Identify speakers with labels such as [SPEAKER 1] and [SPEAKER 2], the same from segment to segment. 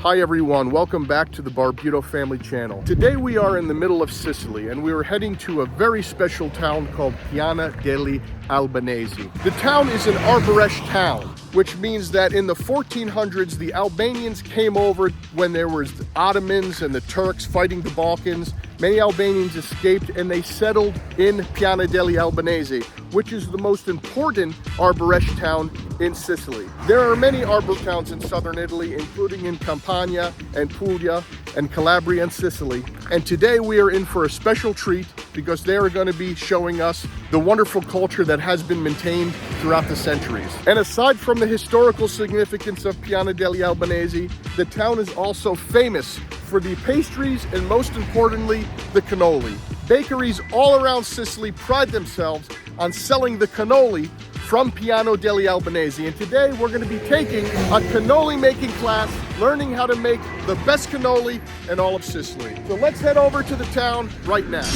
[SPEAKER 1] Hi everyone, welcome back to the Barbuto Family channel. Today we are in the middle of Sicily and we are heading to a very special town called Piana degli Albanesi. The town is an arbereshe town, which means that in the 1400s the Albanians came over when there was the Ottomans and the Turks fighting the Balkans. Many Albanians escaped and they settled in Piana degli Albanesi, which is the most important arbereshe town in Sicily. There are many arbor towns in southern Italy, including in Campania and Puglia and Calabria and Sicily. And today we are in for a special treat because they are going to be showing us the wonderful culture that has been maintained throughout the centuries. And aside from the historical significance of Piana degli Albanesi, the town is also famous for the pastries and most importantly, the cannoli. Bakeries all around Sicily pride themselves on selling the cannoli from Piana degli Albanesi. And today we're going to be taking a cannoli making class, learning how to make the best cannoli in all of Sicily. So let's head over to the town right now.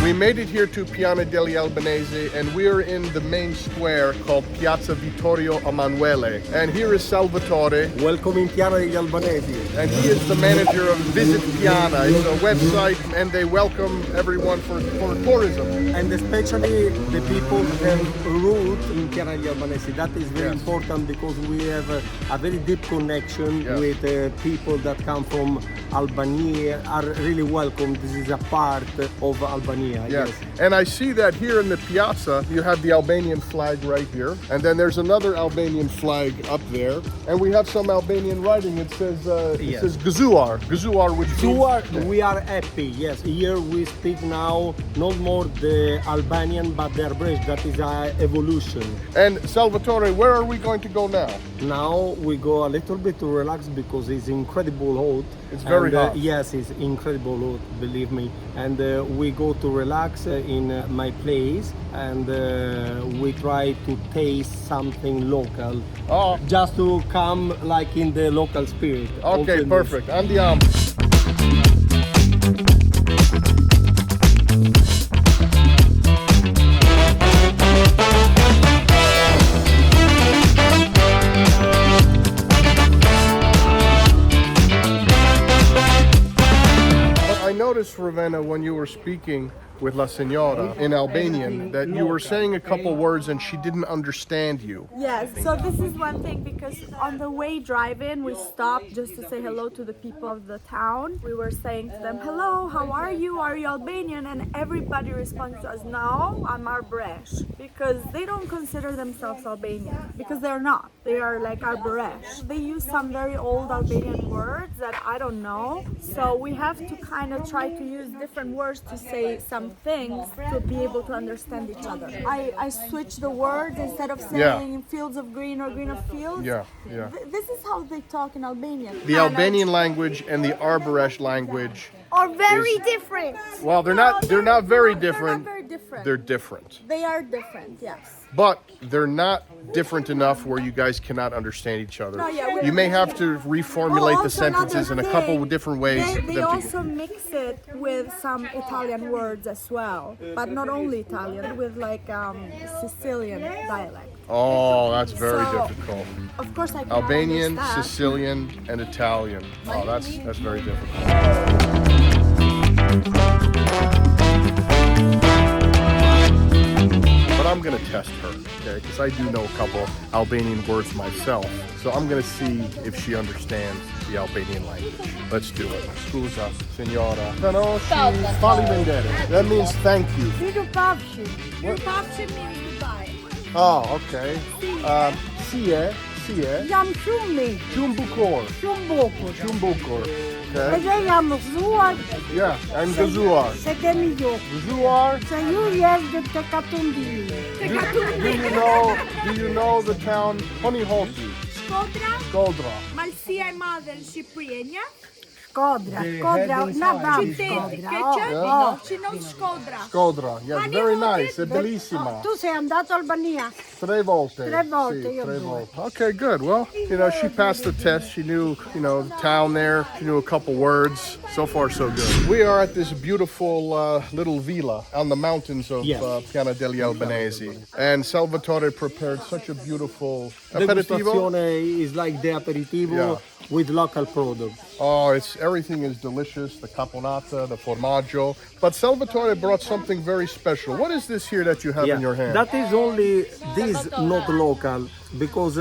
[SPEAKER 1] We made it here to Piana degli Albanesi and we're in the main square called Piazza Vittorio Emanuele. And here is Salvatore.
[SPEAKER 2] Welcome in Piana degli Albanesi.
[SPEAKER 1] And he is the manager of Visit Piana. It's a website and they welcome everyone for tourism.
[SPEAKER 2] And especially the people that root in Piana degli Albanesi. That is very important because we have a very deep connection with people that come from Albania, are really welcome. This is a part of Albania.
[SPEAKER 1] Yes. And I see that here in the piazza, you have the Albanian flag right here. And then there's another Albanian flag up there. And we have some Albanian writing. It says Gëzuar. Gëzuar, which means...
[SPEAKER 2] We are happy, yes. Here we speak now not more the Albanian, but the ARBÄRESHÖ. That is our evolution.
[SPEAKER 1] And Salvatore, where are we going to go now?
[SPEAKER 2] Now we go a little bit to relax because it's incredible hot.
[SPEAKER 1] It's very hot.
[SPEAKER 2] Yes, it's incredible hot, believe me. And we go to relax in my place and we try to taste something local.
[SPEAKER 1] Oh.
[SPEAKER 2] Just to come like in the local spirit.
[SPEAKER 1] Okay, perfect. Andiamo. I noticed, Rovena, when you were speaking with La Signora in Albanian, that you were saying a couple words and she didn't understand you.
[SPEAKER 3] Yes, so this is one thing because on the way driving we stopped just to say hello to the people of the town. We were saying to them, hello, how are you? Are you Albanian? And everybody responds to us, no, I'm arbereshe, because they don't consider themselves Albanian, because they're not. They are like arbereshe. They use some very old Albanian words that I don't know, so we have to kind of try to use different words to say some things to be able to understand each other. I switch the words instead of saying fields of green or green of fields. This is how they talk in Albanian.
[SPEAKER 1] The Albanian language and the arbereshe language
[SPEAKER 4] are very different.
[SPEAKER 1] Well, they're not very different.
[SPEAKER 3] They're not very different.
[SPEAKER 1] They're different.
[SPEAKER 3] They are different, yes.
[SPEAKER 1] But they're not different enough where you guys cannot understand each other.
[SPEAKER 3] No, yeah,
[SPEAKER 1] you may have to reformulate the sentences in a couple of different ways.
[SPEAKER 3] They also mix it with some Italian words as well, but not only Italian, with like Sicilian dialect.
[SPEAKER 1] Oh, that's very difficult.
[SPEAKER 3] Of course, I can
[SPEAKER 1] Albanian,
[SPEAKER 3] understand.
[SPEAKER 1] Sicilian, and Italian. Oh, that's very difficult. But I'm gonna test her, okay? Because I do know a couple Albanian words myself. So I'm gonna see if she understands the Albanian language. Let's do it. Scusa, signora. Conosci, fali vendere. That means thank you.
[SPEAKER 3] Vidupavshi. Vidupavshi means goodbye.
[SPEAKER 1] Oh, okay. Sie, si e?
[SPEAKER 5] Jam shumë mirë,
[SPEAKER 1] Shumë bukur.
[SPEAKER 5] shumë bukur.
[SPEAKER 1] Shumë bukur. Okay.
[SPEAKER 5] Edhe jam gëzuar
[SPEAKER 1] Yeah, I'm gëzuar.
[SPEAKER 5] se kemi ju.
[SPEAKER 1] Gëzuar.
[SPEAKER 5] Se ju jeshtë të Katundi.
[SPEAKER 1] Do you know the town Ponihosi?
[SPEAKER 3] Shkodra,
[SPEAKER 1] Shkodra.
[SPEAKER 3] malësia e madhe në Shqipëri, një?
[SPEAKER 5] Shkodra,
[SPEAKER 1] The
[SPEAKER 5] Shkodra,
[SPEAKER 1] head
[SPEAKER 5] na
[SPEAKER 1] inside.
[SPEAKER 5] dam
[SPEAKER 3] Qyteti,
[SPEAKER 5] Shkodra.
[SPEAKER 3] ke
[SPEAKER 5] Oh,
[SPEAKER 3] qenë, që në Shkodra.
[SPEAKER 1] Shkodra. Yes,
[SPEAKER 3] Ani
[SPEAKER 1] very
[SPEAKER 3] hotel?
[SPEAKER 1] nice. È bellissima.
[SPEAKER 5] Tu sei andato a Albania?
[SPEAKER 1] 3 volte.
[SPEAKER 5] Tre volte,
[SPEAKER 1] Sì,
[SPEAKER 5] io
[SPEAKER 1] 3
[SPEAKER 5] due.
[SPEAKER 1] volte. Okay, good. Well, she passed the test. She knew, the town there. She knew a couple words. So far, so good. We are at this beautiful little villa on the mountains of Piana degli Albanesi. And Salvatore prepared such a beautiful aperitivo.
[SPEAKER 2] Degustazione is like the aperitivo with local products.
[SPEAKER 1] Oh, everything is delicious. The caponata, the formaggio. But Salvatore brought something very special. What is this here that you have in your hand?
[SPEAKER 2] That is only this not local because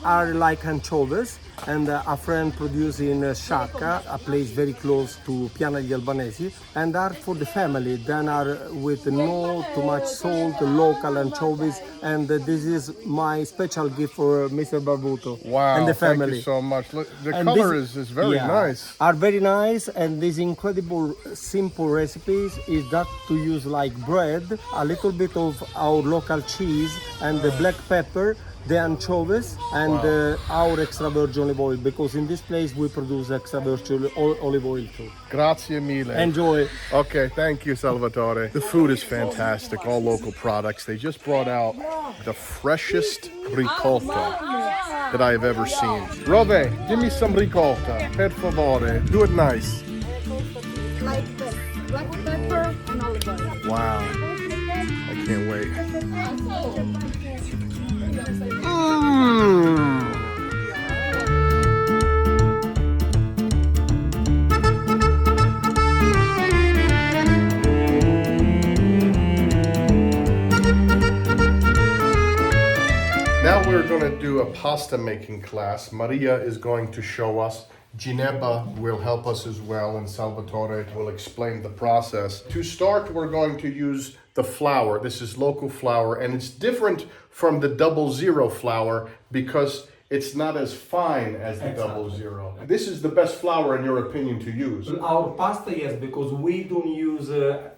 [SPEAKER 2] are like anchovies and a friend produced in Sciacca, a place very close to Piana degli Albanesi, and are for the family. Then are with no too much salt, local anchovies, and this is my special gift for Mr. Barbuto
[SPEAKER 1] Wow,
[SPEAKER 2] and the
[SPEAKER 1] thank
[SPEAKER 2] family.
[SPEAKER 1] you so much. Look, the
[SPEAKER 2] And
[SPEAKER 1] color
[SPEAKER 2] this-
[SPEAKER 1] is very nice.
[SPEAKER 2] Are very nice, and these incredible simple recipes is that to use like bread, a little bit of our local cheese and the black pepper, the anchovies, and our extra virgin olive oil, because in this place we produce extra virgin olive oil too.
[SPEAKER 1] Grazie mille.
[SPEAKER 2] Enjoy.
[SPEAKER 1] Okay, thank you, Salvatore. The food is fantastic, all local products. They just brought out the freshest ricotta that I have ever seen. Rove, give me some ricotta, per favore. Do it nice.
[SPEAKER 3] Like this, black pepper and olive oil.
[SPEAKER 1] Wow, I can't wait. Now we're going to do a pasta making class. Maria is going to show us. Ginebra will help us as well, and Salvatore will explain the process. To start, we're going to use the flour. This is local flour, and it's different from the 00 flour because it's not as fine as the 00. This is the best flour, in your opinion, to use.
[SPEAKER 2] Our pasta, yes, because we don't use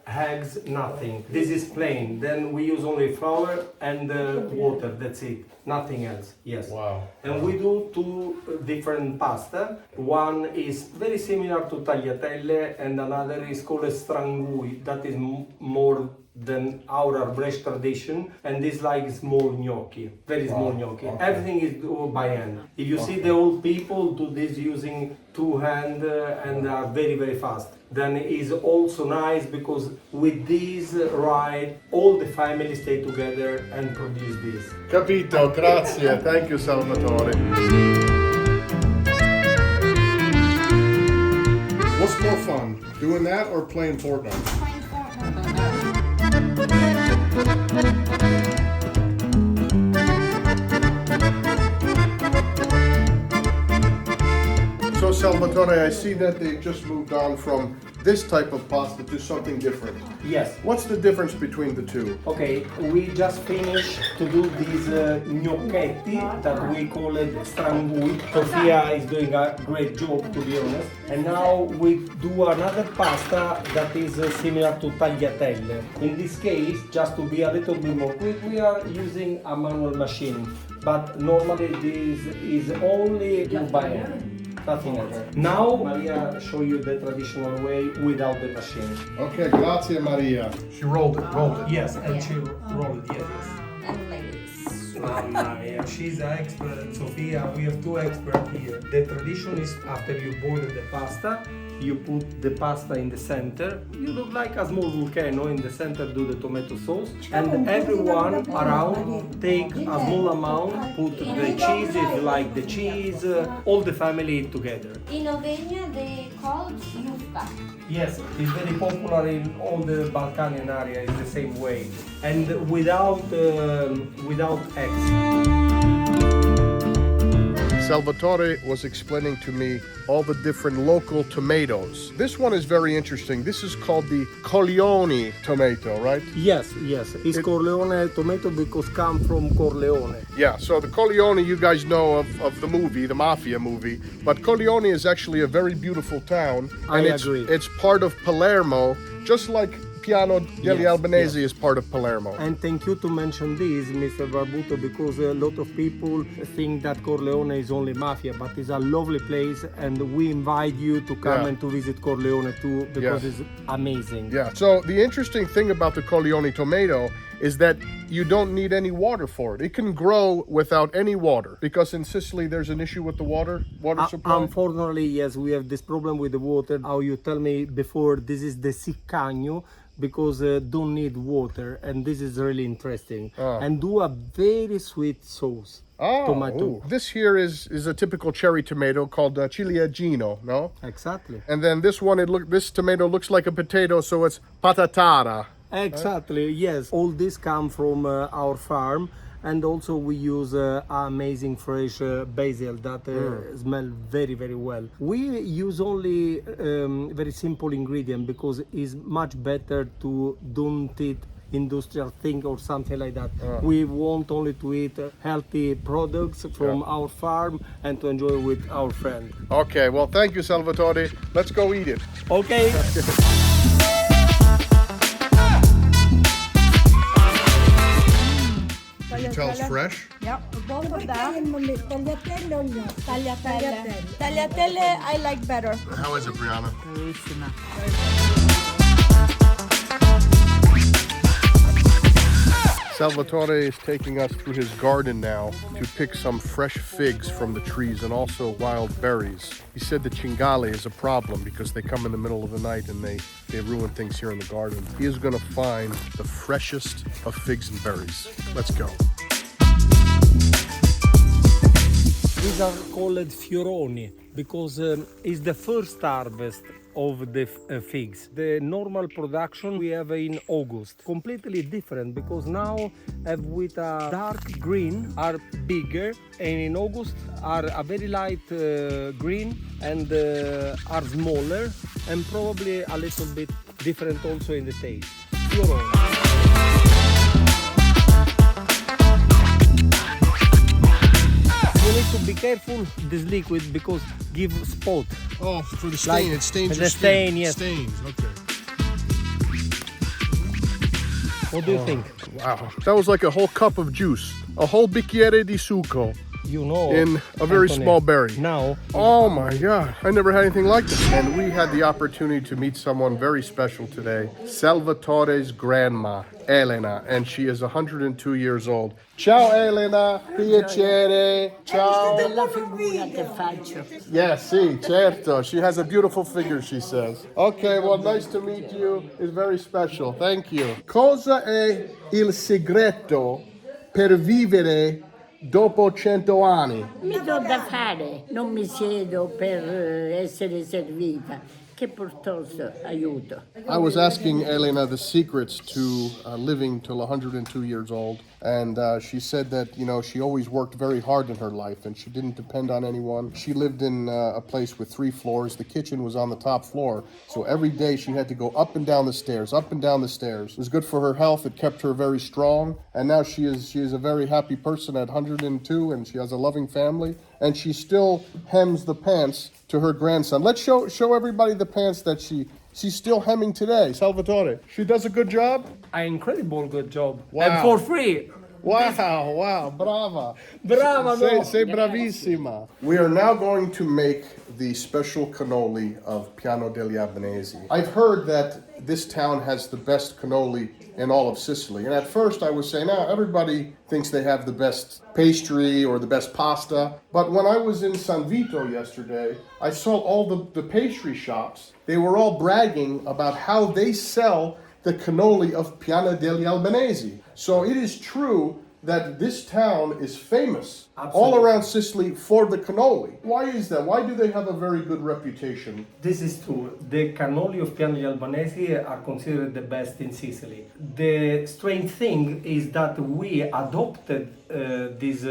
[SPEAKER 2] eggs, nothing. This is plain. Then we use only flour and water, that's it. Nothing else, yes.
[SPEAKER 1] Wow.
[SPEAKER 2] And we do two different pasta. One is very similar to tagliatelle and another is called strangui. That is more than our ARBØRESHÖ tradition, and this like small gnocchi, very small gnocchi.
[SPEAKER 1] Okay.
[SPEAKER 2] Everything is done by hand. If you see the old people do this using two hands and are very, very fast. Then it is also nice because with this right, all the family stay together and produce this.
[SPEAKER 1] Capito, grazie. Thank you, Salvatore. What's more fun, doing that or playing Fortnite? So Salvatore, I see that they just moved on from this type of pasta to something different.
[SPEAKER 2] Yes.
[SPEAKER 1] What's the difference between the two?
[SPEAKER 2] Okay, we just finished to do these gnocchetti that we call it strangui. Sofia is doing a great job, to be honest. And now we do another pasta that is similar to tagliatelle. In this case, just to be a little bit more quick, we are using a manual machine. But normally this is only done by hand. Nothing else. Now Maria show you the traditional way without the machine.
[SPEAKER 1] Okay, grazie Maria. She rolled it.
[SPEAKER 2] Yes, and she rolled it, yes.
[SPEAKER 6] And like this.
[SPEAKER 2] Mamma mia, she's an expert, Sofia. We have two experts here. The tradition is after you boil the pasta, you put the pasta in the center. You look like a small volcano. In the center, do the tomato sauce, and everyone around take a small amount. Put the cheese if you like the cheese. All the family eat together.
[SPEAKER 6] In Rovena they call yufka.
[SPEAKER 2] Yes, it's very popular in all the Balkanian area. It's the same way, and without eggs.
[SPEAKER 1] Salvatore was explaining to me all the different local tomatoes. This one is very interesting. This is called the Coglioni tomato, right?
[SPEAKER 2] Yes. It's Corleone tomato because come from Corleone.
[SPEAKER 1] Yeah, so the Coglioni you guys know of the movie, the mafia movie, but Coglioni is actually a very beautiful town.
[SPEAKER 2] I
[SPEAKER 1] And
[SPEAKER 2] agree.
[SPEAKER 1] it's part of Palermo, just like Piano degli
[SPEAKER 2] Yes,
[SPEAKER 1] Albanesi is part of Palermo.
[SPEAKER 2] And thank you to mention this, Mr. Barbuto, because a lot of people think that Corleone is only mafia, but it's a lovely place, and we invite you to come
[SPEAKER 1] Yeah.
[SPEAKER 2] and to visit Corleone too, because
[SPEAKER 1] Yeah.
[SPEAKER 2] it's amazing.
[SPEAKER 1] Yeah, so the interesting thing about the Coglioni tomato is that you don't need any water for it. It can grow without any water, because in Sicily there's an issue with the water supply.
[SPEAKER 2] Unfortunately, yes, we have this problem with the water. How you tell me before, this is the Siccagno, because don't need water, and this is really interesting. And do a very sweet sauce. Tomato.
[SPEAKER 1] Ooh. This here is a typical cherry tomato called ciliegino, no?
[SPEAKER 2] Exactly.
[SPEAKER 1] And then this one, this tomato looks like a potato, so it's patatara.
[SPEAKER 2] Exactly, yes. All this come from our farm, and also we use amazing fresh basil that smell very, very well. We use only very simple ingredient because it's much better to don't eat industrial thing or something like that. We want only to eat healthy products from our farm and to enjoy with our friend.
[SPEAKER 1] Okay, well, thank you, Salvatore. Let's go eat it.
[SPEAKER 2] Okay.
[SPEAKER 1] Can you tell it's fresh?
[SPEAKER 5] Yeah, both of them. Tagliatelle o gnocchi?
[SPEAKER 3] Tagliatelle. Tagliatelle I like better.
[SPEAKER 1] How is it, Brianna? Salvatore is taking us through his garden now to pick some fresh figs from the trees and also wild berries. He said the cingale is a problem because they come in the middle of the night and they ruin things here in the garden. He is going to find the freshest of figs and berries. Let's go.
[SPEAKER 2] These are called fioroni because it's the first harvest of the figs. The normal production we have in August, completely different because now have with a dark green are bigger, and in August are a very light green and are smaller and probably a little bit different also in the taste. Fioroni. You need to be careful this liquid because give spot.
[SPEAKER 1] Oh, for the
[SPEAKER 2] stain,
[SPEAKER 1] stain.
[SPEAKER 2] it
[SPEAKER 1] It stains
[SPEAKER 2] the your stain, skin. Yes.
[SPEAKER 1] Stains, okay.
[SPEAKER 2] What do you think?
[SPEAKER 1] Wow. That was like a whole cup of juice. A whole bicchiere di succo
[SPEAKER 2] You know,
[SPEAKER 1] in a very
[SPEAKER 2] Anthony,
[SPEAKER 1] small berry.
[SPEAKER 2] Now,
[SPEAKER 1] Oh my God, I never had anything like this. And we had the opportunity to meet someone very special today, Salvatore's grandma, Elena, and she is 102 years old. Ciao Elena, piacere, ciao.
[SPEAKER 7] Bella figura che faccio.
[SPEAKER 1] Yes, sì, certo. She has a beautiful figure, she says. Okay, well, nice to meet you. It's very special. Thank you. Cosa è il segreto per vivere dopo 100 anni?
[SPEAKER 7] Mi do da fare, non mi siedo per essere servita, che piuttosto aiuto.
[SPEAKER 1] I was asking Elena the secrets to living till 102 years old, and she said that, you know, she always worked very hard in her life and she didn't depend on anyone. She lived in a place with 3 floors. The kitchen was on the top floor, so every day she had to go up and down the stairs, up and down the stairs. It was good for her health. It kept her very strong, and now she is a very happy person at 102, and she has a loving family, and she still hems the pants to her grandson. Let's show everybody the pants that she's still hemming today. Salvatore, she does a good job?
[SPEAKER 2] an incredible good job.
[SPEAKER 1] Wow.
[SPEAKER 2] And for free.
[SPEAKER 1] Wow, brava.
[SPEAKER 2] Brava, no.
[SPEAKER 1] Sei bravissima. We are now going to make the special cannoli of Piano degli Albanesi. I've heard that this town has the best cannoli in all of Sicily. And at first I was saying, everybody thinks they have the best pastry or the best pasta. But when I was in San Vito yesterday, I saw all the pastry shops. They were all bragging about how they sell the cannoli of Piana degli Albanesi. So it is true that this town is famous all
[SPEAKER 2] Absolutely.
[SPEAKER 1] around Sicily for the cannoli. Why is that? Why do they have a very good reputation?
[SPEAKER 2] This is true. The cannoli of Piana degli Albanesi are considered the best in Sicily. The strange thing is that we adopted this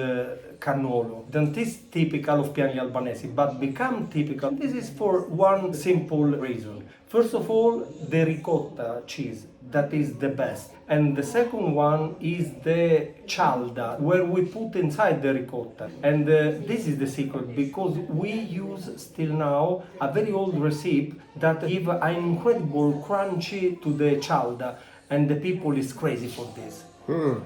[SPEAKER 2] cannolo. That is typical of Piana degli Albanesi, but become typical. This is for one simple reason. First of all, the ricotta cheese. That is the best. And the second one is the cialda, where we put inside the ricotta. And this is the secret, because we use still now a very old recipe that give an incredible crunchy to the cialda, and the people is crazy for this.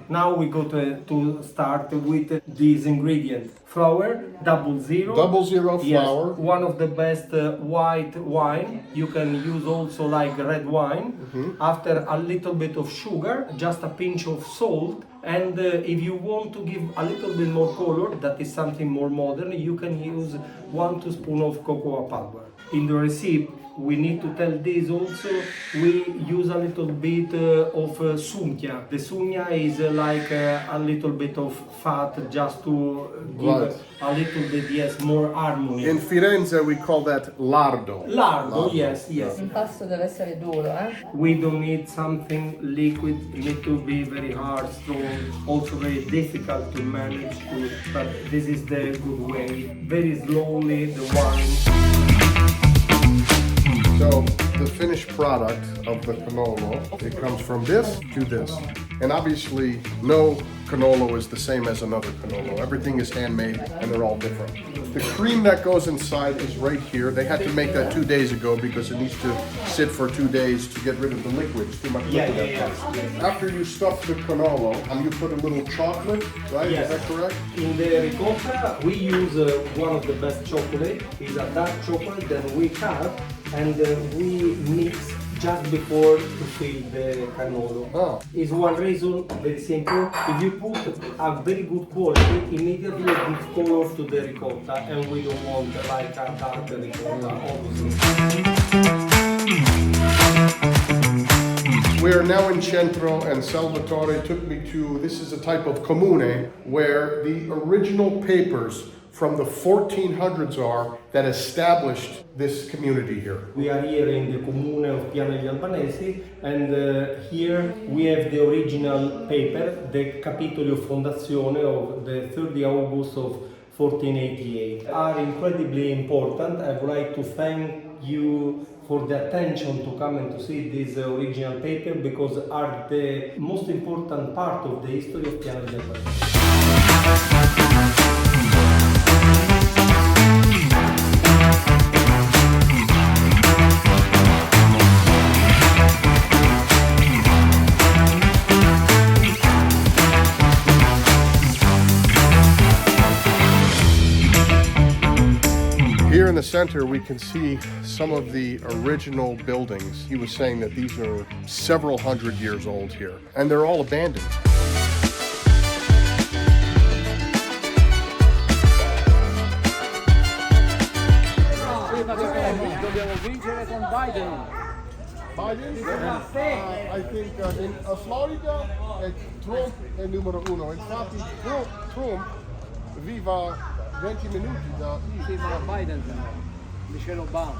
[SPEAKER 2] Now we go to start with this ingredient. Flour, 00.
[SPEAKER 1] 00
[SPEAKER 2] Yes,
[SPEAKER 1] flour.
[SPEAKER 2] one of the best white wine. You can use also like red wine. After a little bit of sugar, just a pinch of salt. And if you want to give a little bit more color, that is something more modern, you can use 1 teaspoon of cocoa powder. In the recipe, we need to tell this also, we use a little bit of sumia. The sumia is like a little bit of fat just to give
[SPEAKER 1] Right.
[SPEAKER 2] a little bit, yes, more harmony.
[SPEAKER 1] In Firenze, we call that lardo.
[SPEAKER 2] Lardo, yes, yes.
[SPEAKER 6] L'impasto deve essere duro, eh?
[SPEAKER 2] We don't need something liquid, it need to be very hard, strong, also very difficult to manage, but this is the good way. Very slowly, the wine.
[SPEAKER 1] So the finished product of the cannolo, it comes from this to this. And obviously, no cannolo is the same as another cannolo. Everything is handmade and they're all different. The cream that goes inside is right here. They had to make that 2 days ago because it needs to sit for 2 days to get rid of the liquids. Too much liquid at once. After you stuff the cannolo, you put a little chocolate, right?
[SPEAKER 2] Yes.
[SPEAKER 1] Is that correct?
[SPEAKER 2] In the ricotta, we use one of the best chocolate. It's a dark chocolate that we cut and we mix just before to fill the cannolo.
[SPEAKER 1] Oh.
[SPEAKER 2] It's one reason, very simple. If you put a very good quality, immediately it gives color to the ricotta, and we don't want like a dark ricotta, obviously.
[SPEAKER 1] We are now in Centro, and Salvatore took me to, this is a type of comune where the original papers from the 1400s are that established this community here.
[SPEAKER 2] We are here in the comune of Piana degli Albanesi, and here we have the original paper, the capitolo of fondazione of the 30 August of 1488. Are incredibly important. I would like to thank you for the attention to come and to see this original paper, because are the most important part of the history of Piana degli Albanesi.
[SPEAKER 1] Here in the center, we can see some of the original buildings. He was saying that these are several hundred years old here, and they're all abandoned.
[SPEAKER 8] Dobbiamo vincere con Biden.
[SPEAKER 1] Biden? I think in Florida, Trump è numero uno. Infatti, Trump viva 20 minuti da
[SPEAKER 8] Sì, ma Biden, Michelle Obama.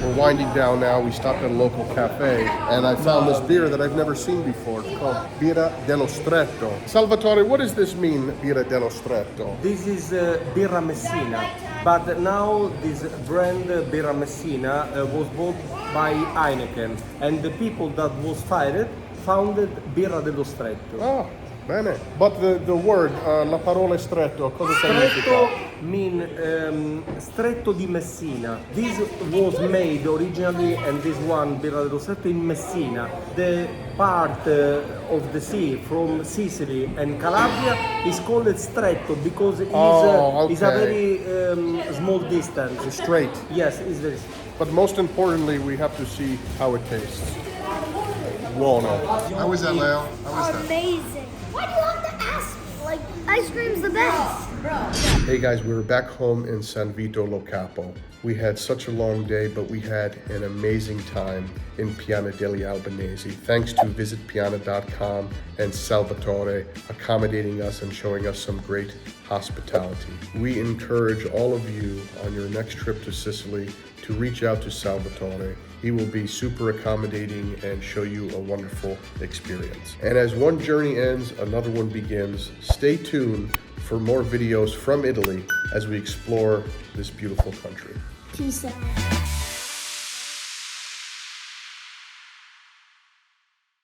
[SPEAKER 1] We're winding down now. We stopped at a local cafe and I found this beer that I've never seen before. It's called Birra dello Stretto. Salvatore, what does this mean, Birra dello Stretto?
[SPEAKER 2] This is Birra Messina, but now this brand Birra Messina was bought by Heineken, and the people that was fired founded Birra dello Stretto.
[SPEAKER 1] Oh, bene. But the word, la parola stretto, cosa
[SPEAKER 2] Stretto
[SPEAKER 1] significa?
[SPEAKER 2] mean Stretto di Messina. This was made originally, and this one Birra dello Stretto in Messina. The part of the sea from Sicily and Calabria is called Stretto because it's a very small distance.
[SPEAKER 1] It's straight.
[SPEAKER 2] Yes, it's very.
[SPEAKER 1] But most importantly, we have to see how it tastes. Buono. How was that, Leo? How was that?
[SPEAKER 4] Amazing. Why do you have to ask me? Like, ice cream's the best.
[SPEAKER 1] Hey guys, we were back home in San Vito Lo Capo. We had such a long day, but we had an amazing time in Piana degli Albanesi. Thanks to visitpiana.com and Salvatore accommodating us and showing us some great hospitality. We encourage all of you on your next trip to Sicily to reach out to Salvatore. He will be super accommodating and show you a wonderful experience. And as one journey ends, another one begins. Stay tuned for more videos from Italy as we explore this beautiful country.
[SPEAKER 4] Peace out.